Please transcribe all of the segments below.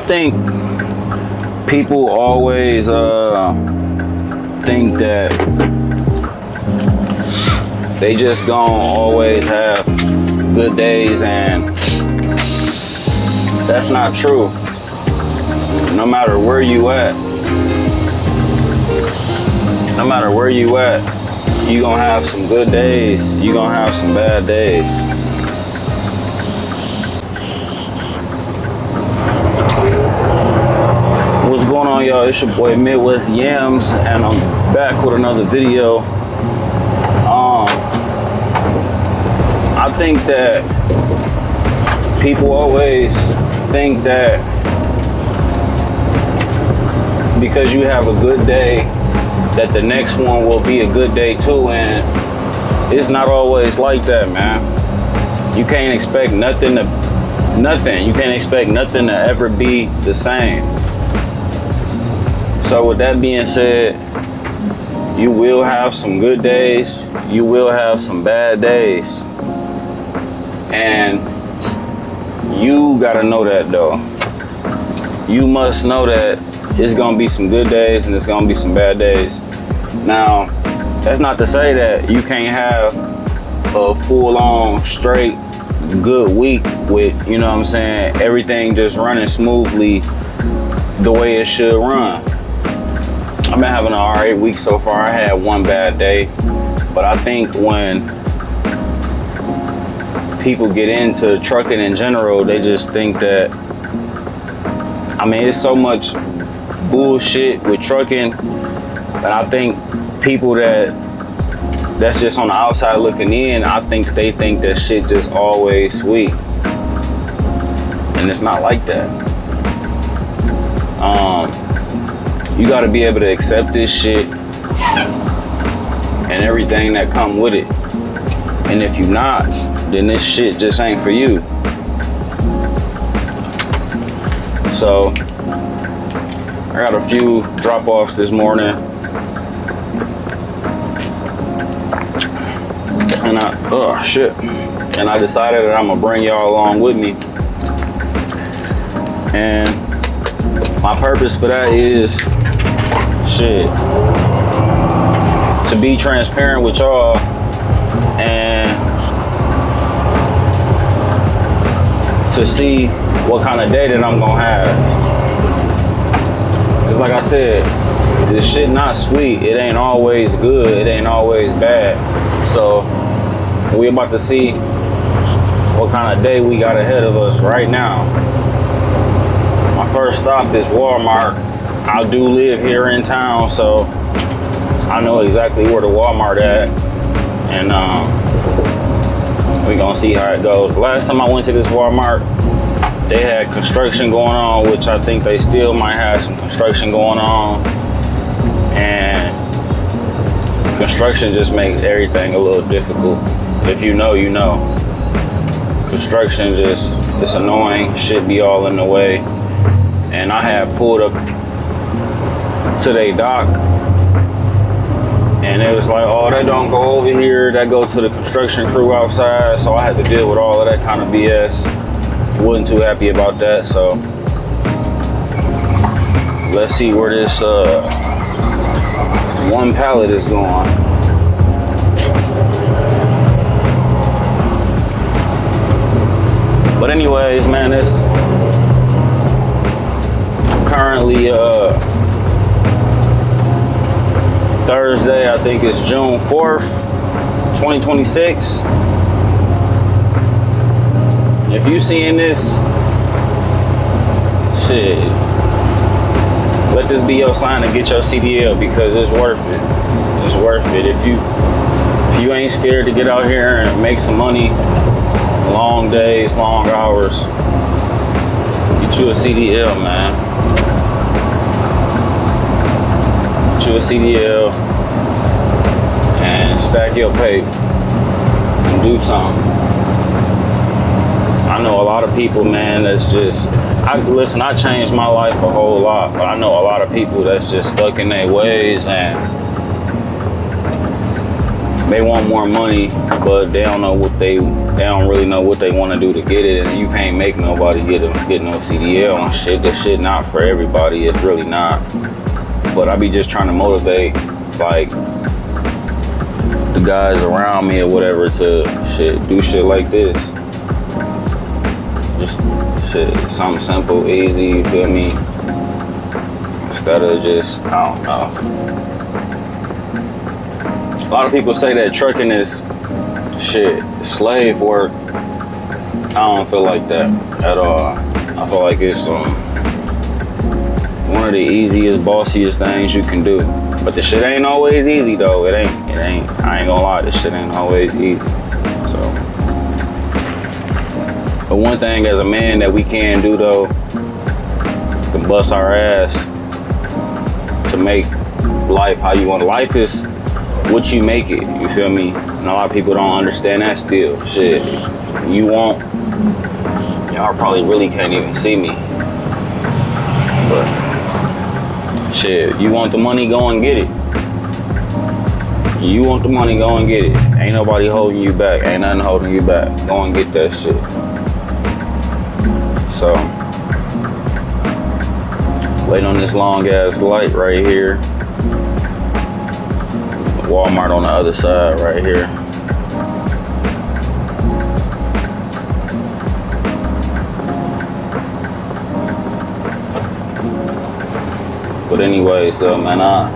think people always think that they just gonna always have good days, and that's not true. No matter where you at, you gonna have some good days, you gonna have some bad days. What's going on, y'all? It's your boy Midwest Yamz, and I'm back with another video. I think that people always think that because you have a good day, that the next one will be a good day too, and it's not always like that, man. You can't expect nothing. You can't expect nothing to ever be the same. So with that being said, you will have some good days, you will have some bad days. And you gotta know that though. You must know that it's gonna be some good days and it's gonna be some bad days. Now, that's not to say that you can't have a full-on straight good week with, you know what I'm saying, everything just running smoothly the way it should run. I've been having an alright week so far. I had one bad day, but I think when people get into trucking in general, they just think that, I mean, it's so much bullshit with trucking, and I think people that's just on the outside looking in, I think they think that shit just always sweet, and it's not like that. You got to be able to accept this shit and everything that come with it. And if you're not, then this shit just ain't for you. So I got a few drop-offs this morning, and I decided that I'm gonna bring y'all along with me. And my purpose for that is to be transparent with y'all and to see what kind of day that I'm gonna have. Cause like I said, this shit not sweet. It ain't always good. It ain't always bad. So we about to see what kind of day we got ahead of us right now. My first stop is Walmart. I do live here in town, so I know exactly where the Walmart at, and we gonna see how it goes. Last time I went to this Walmart, they had construction going on, which I think they still might have some construction going on, and construction just makes everything a little difficult. If you know, you know. Construction just, it's annoying, shit be all in the way. And I had pulled up to their dock, and it was like, oh, that don't go over here, that go to the construction crew outside. So I had to deal with all of that kind of BS. Wasn't too happy about that. So let's see where this one pallet is going. But anyways, man, it's currently Thursday. I think it's June 4th, 2026. If you seeing this, shit, let this be your sign to get your CDL, because it's worth it. It's worth it. If you ain't scared to get out here and make some money, long days, long hours, get you a CDL, man. Get you a CDL and stack your pay and do something. I know a lot of people, man, that's just, I changed my life a whole lot, but I know a lot of people that's just stuck in their ways, and they want more money, but they don't know what they don't really know what they want to do to get it, and you can't make nobody get no CDL and shit. This shit not for everybody. It's really not. But I be just trying to motivate like the guys around me or whatever to do shit like this. Just shit, something simple, easy. You feel me? Instead of just, I don't know. A lot of people say that trucking is shit, slave work. I don't feel like that at all. I feel like it's one of the easiest, bossiest things you can do. But the shit ain't always easy though. It ain't. I ain't gonna lie, this shit ain't always easy. So, but one thing as a man that we can do though, to bust our ass to make life how you want. Life is what you make it, you feel me? And a lot of people don't understand that still. Shit, you want, y'all probably really can't even see me. But shit, you want the money, go and get it. You want the money, go and get it. Ain't nobody holding you back. Ain't nothing holding you back. Go and get that shit. So, waiting on this long ass light right here. Walmart on the other side right here. But anyways though, man, I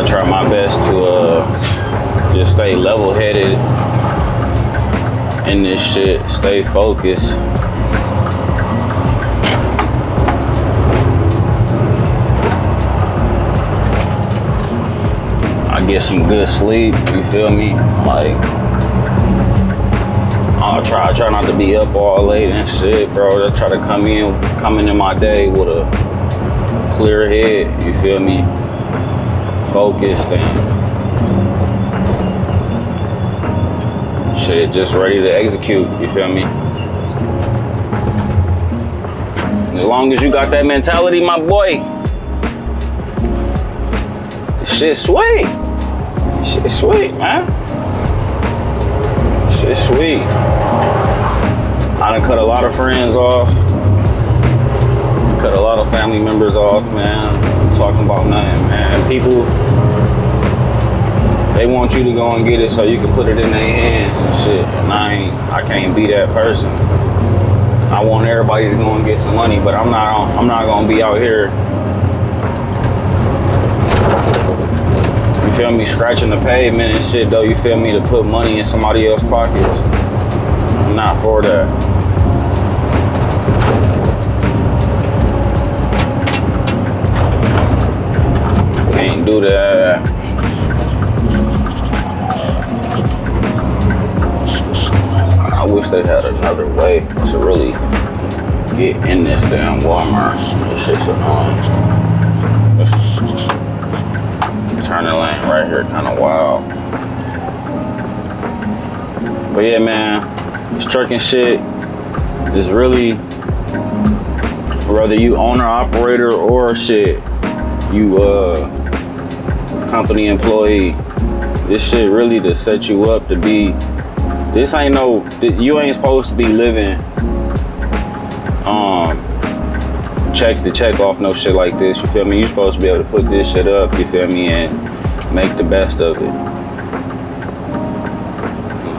try my best to just stay level-headed in this shit, stay focused. Get some good sleep, you feel me? Like, I try not to be up all late and shit, bro. I try to come into my day with a clear head, you feel me? Focused and shit, just ready to execute, you feel me? As long as you got that mentality, my boy, shit sweet. Shit sweet, man. Shit sweet. I done cut a lot of friends off. Cut a lot of family members off, man. I'm talking about nothing, man. People, they want you to go and get it so you can put it in their hands and shit. And I can't be that person. I want everybody to go and get some money, but I'm not gonna be out here, feel me, scratching the pavement and shit though, you feel me, to put money in somebody else's pockets. I'm not for that. Can't do that. I wish they had another way to really get in this damn Walmart. This shit's annoying. Turning lane right here kind of wild. But yeah, man, this trucking shit is really, whether you owner, operator, or shit, you company employee, this shit really to set you up to be, this ain't no, you ain't supposed to be living check to check off no shit like this, you feel me? You're supposed to be able to put this shit up, you feel me, and make the best of it.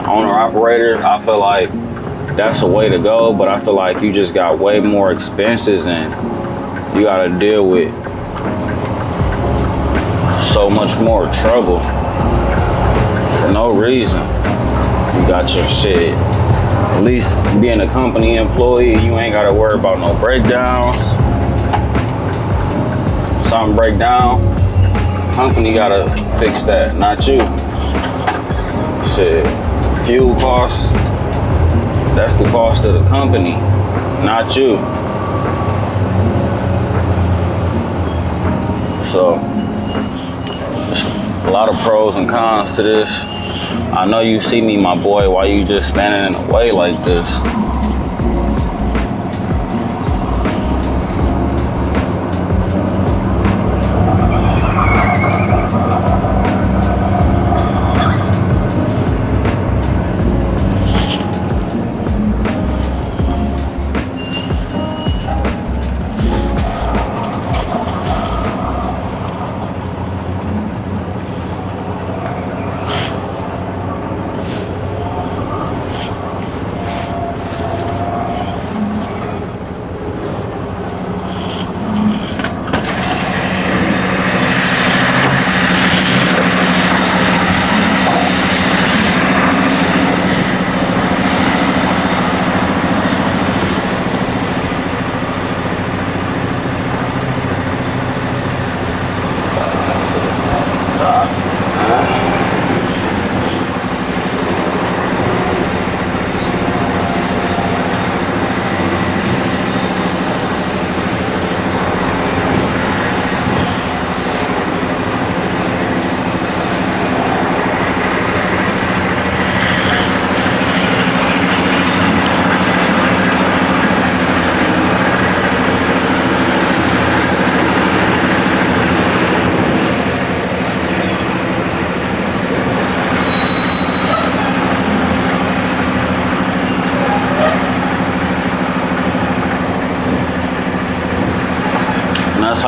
Owner operator, I feel like that's a way to go, but I feel like you just got way more expenses and you gotta deal with so much more trouble for no reason. You got your shit. At least being a company employee, you ain't gotta worry about no breakdowns. Something break down, company gotta fix that, not you. Shit, fuel costs, that's the cost of the company, not you. So, there's a lot of pros and cons to this. I know you see me, my boy, why you just standing in the way like this?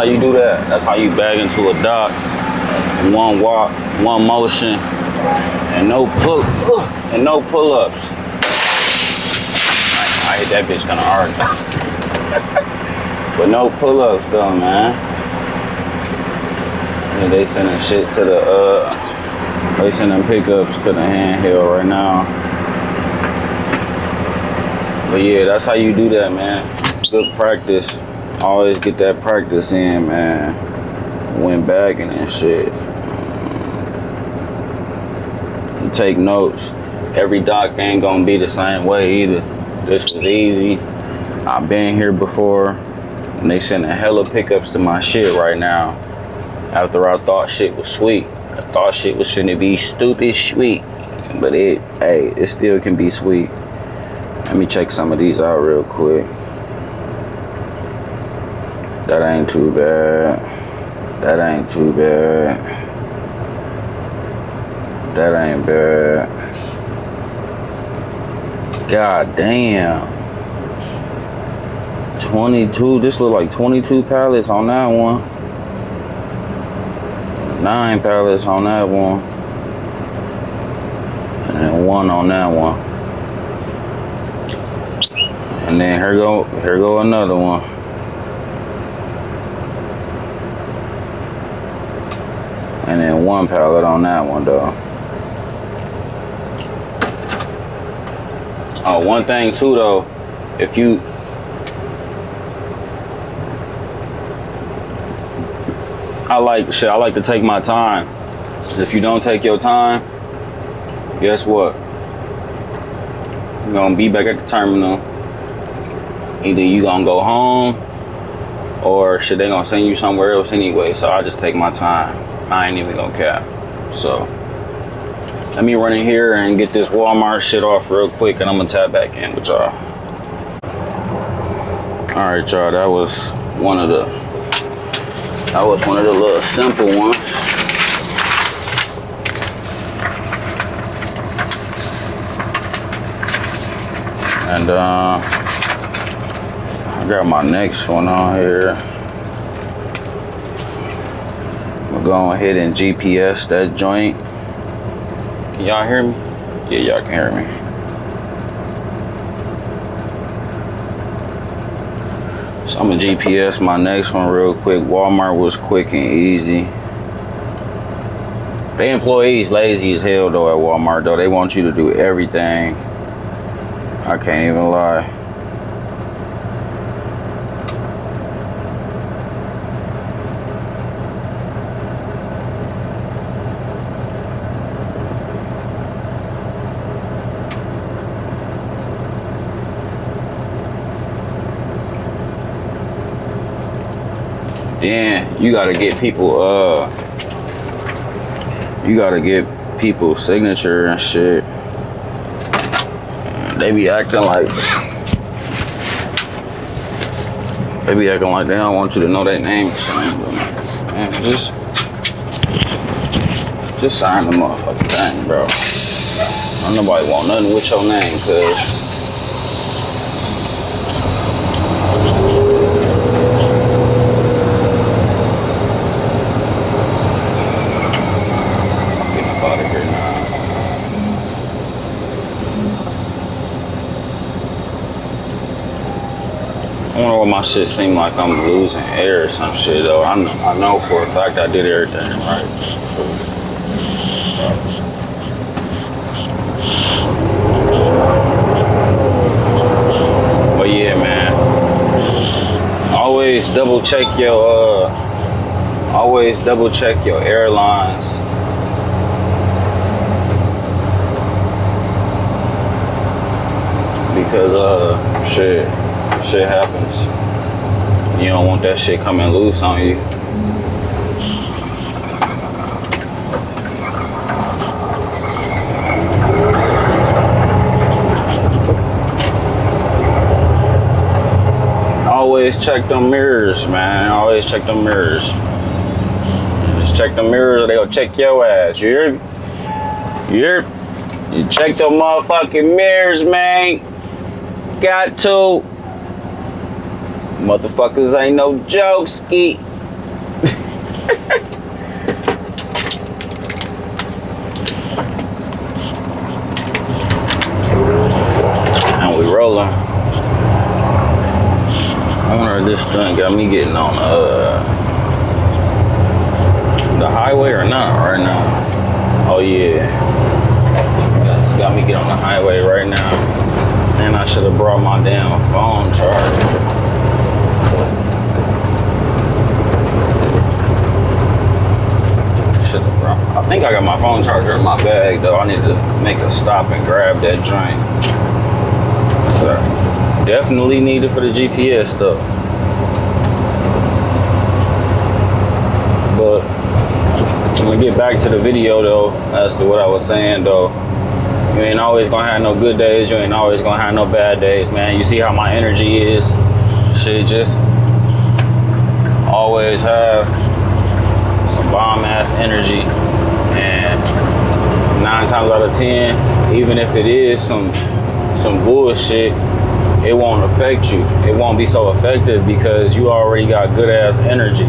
how you do that. That's how you bag into a dock. One walk, one motion, and no pull-ups. I hit that bitch kind of hard. But no pull-ups though, man. And they sending shit to the they sending pickups to the handheld right now. But yeah, that's how you do that, man. Good practice. Always get that practice in, man. When bagging and shit. Take notes. Every dock ain't gonna be the same way either. This was easy. I've been here before, and they sending hella pickups to my shit right now. After I thought shit was sweet, I thought shit was finna be stupid sweet, but it still can be sweet. Let me check some of these out real quick. That ain't too bad. That ain't too bad. That ain't bad. God damn. 22, this look like 22 pallets on that one. 9 pallets on that one. And then 1 on that one. And then here go another one. And then 1 pallet on that one though. Oh, one thing too though, if you I like to take my time. If you don't take your time, guess what? You're gonna be back at the terminal. Either you gonna go home or shit, they gonna send you somewhere else anyway. So I just take my time. I ain't even gonna cap. So let me run in here and get this Walmart shit off real quick, and I'm gonna tap back in with y'all. All right, y'all. That was one of the little simple ones. And I got my next one on here. I'm gonna go ahead and GPS that joint. Can y'all hear me? Yeah, y'all can hear me. So I'm gonna GPS my next one real quick. Walmart was quick and easy. The employees lazy as hell though at Walmart though. They want you to do everything. I can't even lie. Then you gotta get people signature and shit. They be acting like they don't want you to know their name or something. Man, just sign the motherfucking thing, bro. Don't nobody want nothing with your name, cuz. I wonder what my shit seem like I'm losing air or some shit though. I know for a fact I did everything right. But yeah, man. Always double check your airlines. Because shit happens. You don't want that shit coming loose on you. Always check them mirrors, man. Always check them mirrors. Just check the mirrors or they gonna check your ass. You hear me? You check them motherfucking mirrors, man. Got to. Motherfuckers ain't no joke, ski. And we rolling. I wonder if this joint got me getting on the highway or not right now. Oh yeah. It's got me get on the highway right now. And I should have brought my damn phone charger. I think I got my phone charger in my bag though. I need to make a stop and grab that joint. Definitely need it for the GPS though. But I'm gonna get back to the video though, as to what I was saying though. You ain't always gonna have no good days, you ain't always gonna have no bad days, man. You see how my energy is? Shit, just always have some bomb ass energy. And 9 times out of 10, even if it is some bullshit, it won't affect you. It won't be so effective because you already got good ass energy.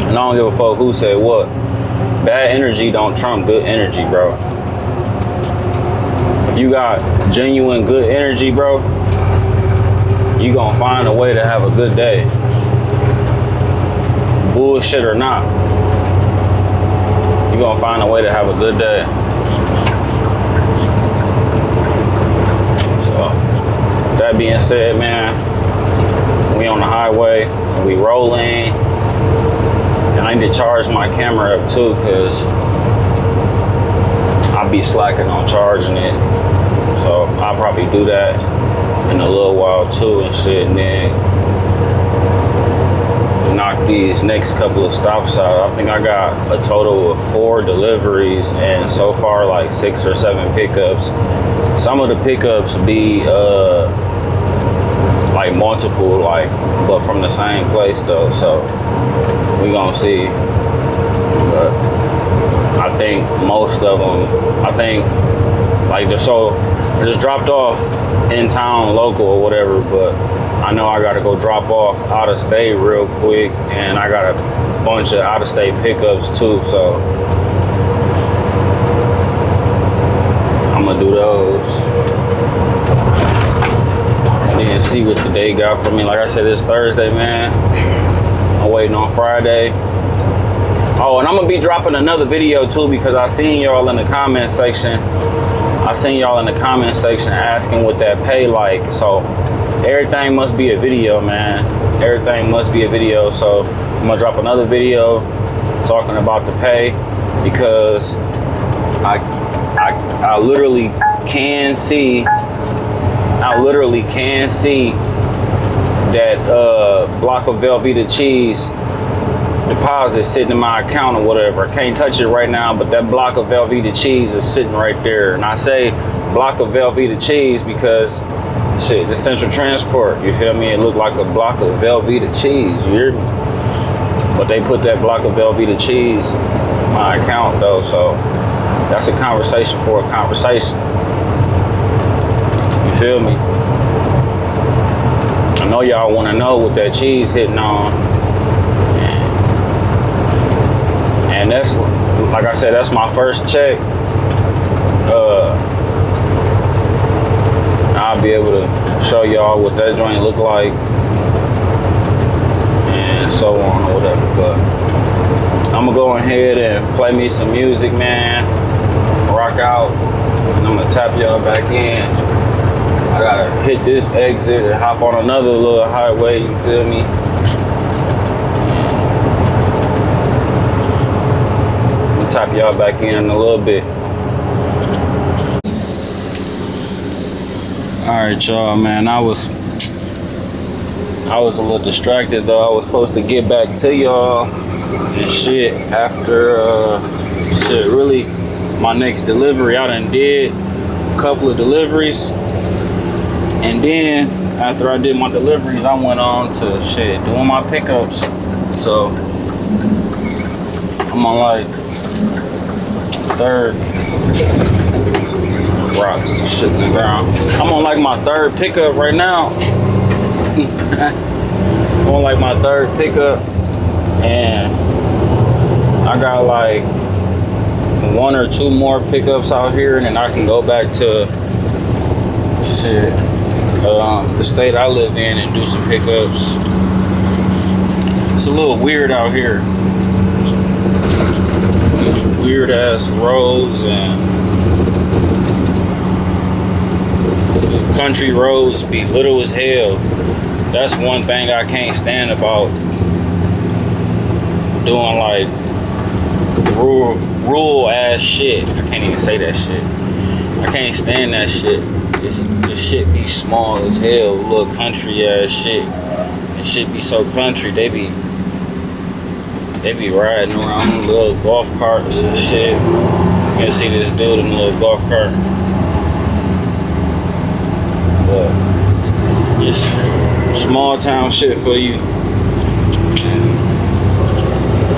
And I don't give a fuck who said what. Bad energy don't trump good energy, bro. If you got genuine good energy, bro, you gonna find a way to have a good day. Bullshit or not, you gonna find a way to have a good day. So, that being said, man, we on the highway, we rolling. And I need to charge my camera up too, cause I'll be slacking on charging it. So I'll probably do that in a little while too and shit, and then knock these next couple of stops out. I think I got a total of 4 deliveries and so far like 6 or 7 pickups. Some of the pickups be like multiple, like, but from the same place though, so we gonna see. But I think most of them, I think like they're just dropped off in town, local or whatever, but I know I gotta go drop off out of state real quick, and I got a bunch of out of state pickups too, so I'm gonna do those and then see what the day got for me. Like I said, it's Thursday, man. I'm waiting on Friday. Oh, and I'm gonna be dropping another video too, because I seen y'all in the comment section. Asking what that pay like. So everything must be a video, man. Everything must be a video. So I'm gonna drop another video talking about the pay, because I literally can see that block of Velveeta cheese deposit sitting in my account or whatever. I can't touch it right now, but that block of Velveeta cheese is sitting right there. And I say block of Velveeta cheese because shit, the Central Transport, you feel me? It looked like a block of Velveeta cheese, you hear me? But they put that block of Velveeta cheese in my account though, so that's a conversation for a conversation. You feel me? I know y'all want to know what that cheese hitting on. And that's, like I said, that's my first check. I'll be able to show y'all what that joint look like and so on or whatever. But I'm gonna go ahead and play me some music, man. Rock out, and I'm gonna tap y'all back in. I gotta hit this exit and hop on another little highway, you feel me? I'm gonna tap y'all back in a little bit. All right, y'all, man, I was a little distracted though. I was supposed to get back to y'all and shit after shit, really my next delivery. I done did a couple of deliveries, and then after I did my deliveries, I went on to shit doing my pickups. So I'm on like third rocks shit in the ground. I'm on like my third pickup right now. On like my third pickup, and I got like 1 or 2 more pickups out here, and then I can go back to shit, the state I live in and do some pickups. It's a little weird out here. These weird ass roads and country roads be little as hell. That's one thing I can't stand about doing like rural ass shit. I can't even say that shit. I can't stand that shit. This shit be small as hell, little country ass shit. It shit be so country. They be riding around in little golf carts and shit. You can see this dude in a little golf cart. But it's small town shit for you.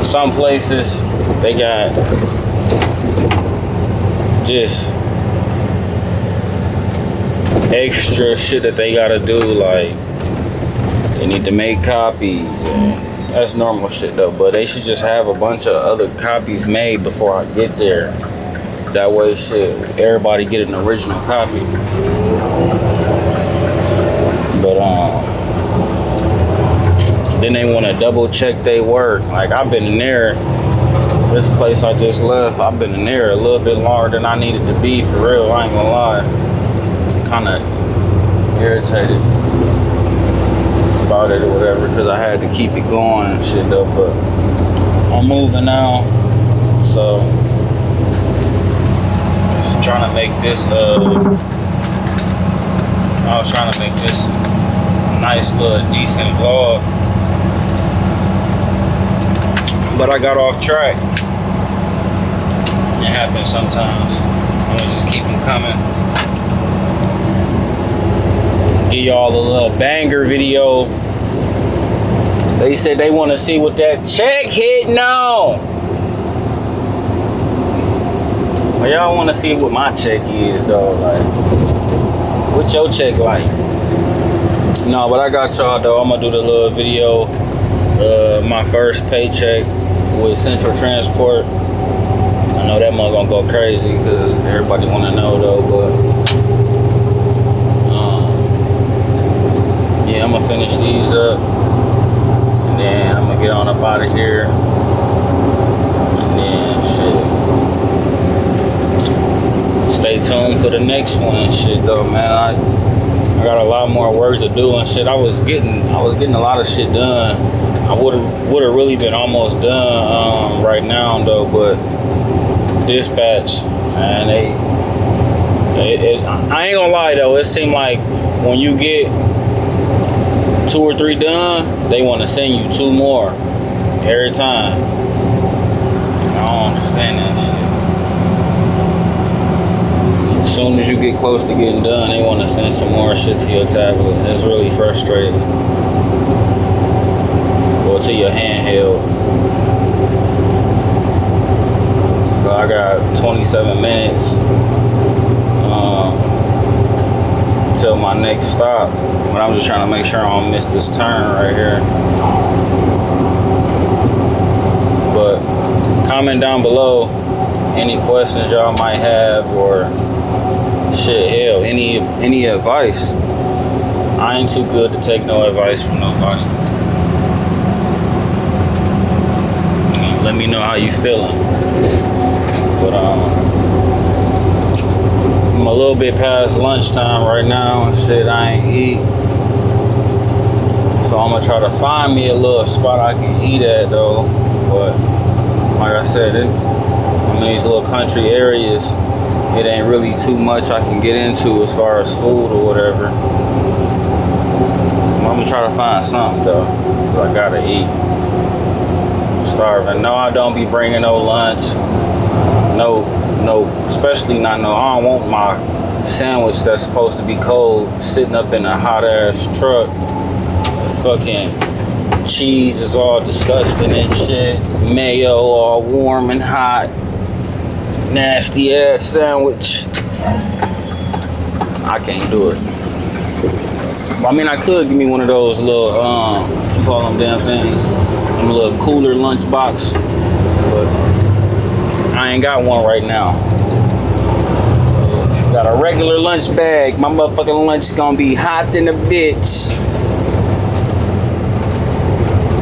Some places they got just extra shit that they gotta do, like they need to make copies, and that's normal shit though. But they should just have a bunch of other copies made before I get there. That way, shit, everybody get an original copy. But then they want to double check their work. Like I've been in there. This place I just left, I've been in there a little bit longer than I needed to be, for real. I ain't gonna lie. I'm kind of irritated about it or whatever, because I had to keep it going and shit though. But I'm moving now, so just trying to make this. I was trying to make this nice little decent vlog, but I got off track. It happens sometimes. I'm gonna just keep them coming. Give y'all a little banger video. They said they want to see what that check hitting on. Well, y'all want to see what my check is though. Like, what's your check like? No, but I got y'all though. I'm gonna do the little video. My first paycheck with Central Transport. I know that mug gonna go crazy because everybody want to know though, but yeah, I'm gonna finish these up, and then I'm gonna get on up out of here, and then shit. Stay tuned for the next one and shit though, man. I got a lot more work to do and shit. I was getting a lot of shit done. I would have really been almost done right now though, but dispatch, and I ain't gonna lie though, it seemed like when you get 2 or 3 done, they want to send you 2 more every time. I don't understand that shit. As soon as you get close to getting done, they want to send some more shit to your tablet. It's really frustrating. Or to your handheld. But I got 27 minutes till my next stop. But I'm just trying to make sure I don't miss this turn right here. But comment down below any questions y'all might have, or shit, hell, any advice. I ain't too good to take no advice from nobody. Let me know how you feeling. But I'm a little bit past lunchtime right now and shit. I ain't eat, so I'm gonna try to find me a little spot I can eat at though. But like I said, I'm in these little country areas. It ain't really too much I can get into as far as food or whatever. I'm gonna try to find something though, 'cause I gotta eat. Starving. No, I don't be bringing no lunch. No, especially not no. I don't want my sandwich that's supposed to be cold sitting up in a hot ass truck. Fucking cheese is all disgusting and shit. Mayo all warm and hot. Nasty ass sandwich. I can't do it. Well, I mean, I could give me one of those little, what you call them damn things? Them little cooler lunch box. But I ain't got one right now. Got a regular lunch bag. My motherfucking lunch is gonna be hot in a bitch.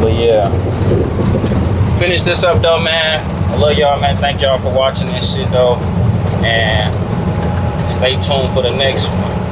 But yeah. Finish this up though, man. I love y'all, man. Thank y'all for watching this shit though. And stay tuned for the next one.